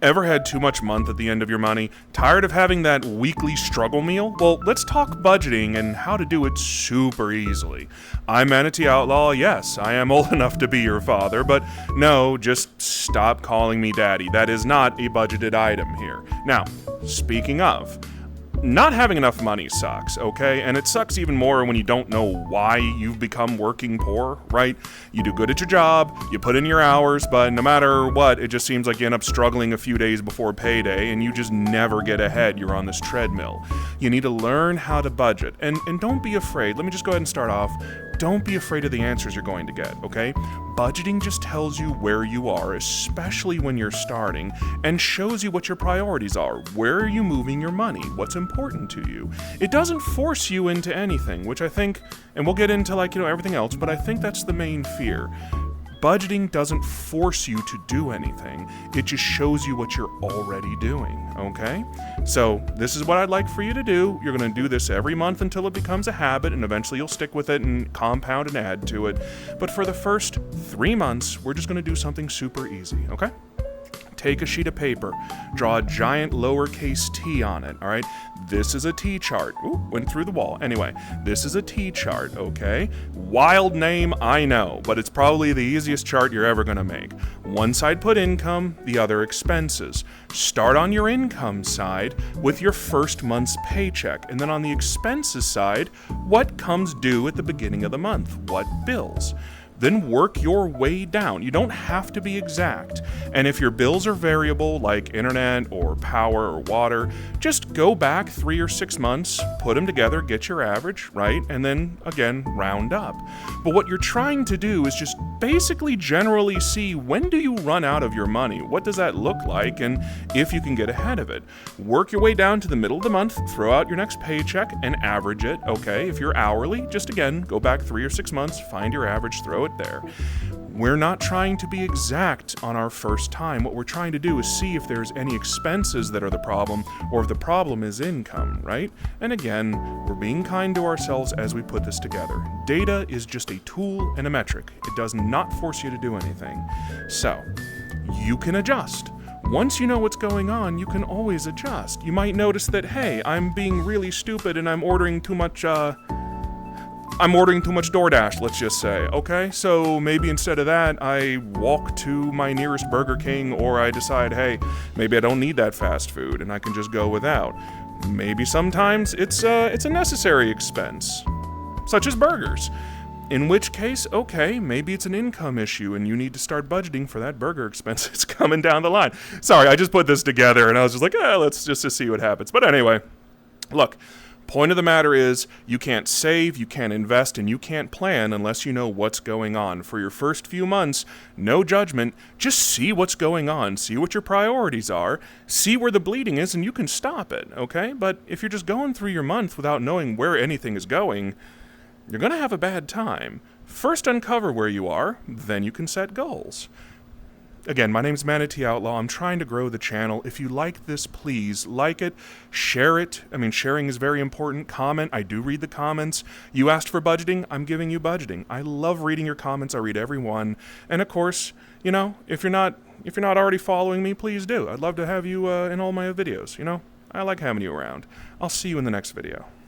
Ever had too much month at the end of your money? Tired of having that weekly struggle meal? Well, let's talk budgeting and how to do it super easily. I'm Manatee Outlaw. Yes, I am old enough to be your father, but no, just stop calling me daddy. That is not a budgeted item here. Now, speaking of, not having enough money sucks, okay? And it sucks even more when you don't know why you've become working poor, right? You do good at your job, you put in your hours, but no matter what, it just seems like you end up struggling a few days before payday and you just never get ahead. You're on this treadmill. You need to learn how to budget. And don't be afraid. Let me just go ahead and start off. Don't be afraid of the answers you're going to get, okay? Budgeting just tells you where you are, especially when you're starting, and shows you what your priorities are. Where are you moving your money? What's important to you? It doesn't force you into anything, which I think, and we'll get into everything else, but I think that's the main fear. Budgeting doesn't force you to do anything. It just shows you what you're already doing, okay? So this is what I'd like for you to do. You're going to do this every month until it becomes a habit, and eventually you'll stick with it and compound and add to it. But for the first 3 months, we're just going to do something super easy, okay? Take a sheet of paper, draw a giant lowercase t on it, all right? This is a T chart. Ooh, went through the wall. Anyway, this is a T chart, okay? Wild name, I know, but it's probably the easiest chart you're ever gonna make. One side put income, the other expenses. Start on your income side with your first month's paycheck, and then on the expenses side, what comes due at the beginning of the month? What bills? Then work your way down. You don't have to be exact. And if your bills are variable, like internet or power or water, just go back 3 or 6 months, put them together, get your average, right? And then, again, round up. But what you're trying to do is just basically generally see, when do you run out of your money? What does that look like? And if you can get ahead of it. Work your way down to the middle of the month, throw out your next paycheck and average it, okay? If you're hourly, just again, go back 3 or 6 months, find your average, throw it there. We're not trying to be exact on our first time. What we're trying to do is see if there's any expenses that are the problem, or if the problem is income, right? And again, we're being kind to ourselves as we put this together. Data is just a tool and a metric. It does not force you to do anything. So, you can adjust. Once you know what's going on, you can always adjust. You might notice that, hey, I'm being really stupid and I'm ordering too much DoorDash, let's just say, okay? So maybe instead of that, I walk to my nearest Burger King, or I decide, hey, maybe I don't need that fast food and I can just go without. Maybe sometimes it's a necessary expense, such as burgers. In which case, okay, maybe it's an income issue and you need to start budgeting for that burger expense that's coming down the line. Sorry, I just put this together and I was just like, let's just see what happens. But anyway, look. Point of the matter is, you can't save, you can't invest, and you can't plan unless you know what's going on. For your first few months, no judgment, just see what's going on, see what your priorities are, see where the bleeding is, and you can stop it, okay? But if you're just going through your month without knowing where anything is going, you're going to have a bad time. First uncover where you are, then you can set goals. Again, my name's Manatee Outlaw. I'm trying to grow the channel. If you like this, please like it, share it. I mean, sharing is very important. Comment. I do read the comments. You asked for budgeting. I'm giving you budgeting. I love reading your comments. I read every one. And of course, if you're not already following me, please do. I'd love to have you in all my videos. I like having you around. I'll see you in the next video.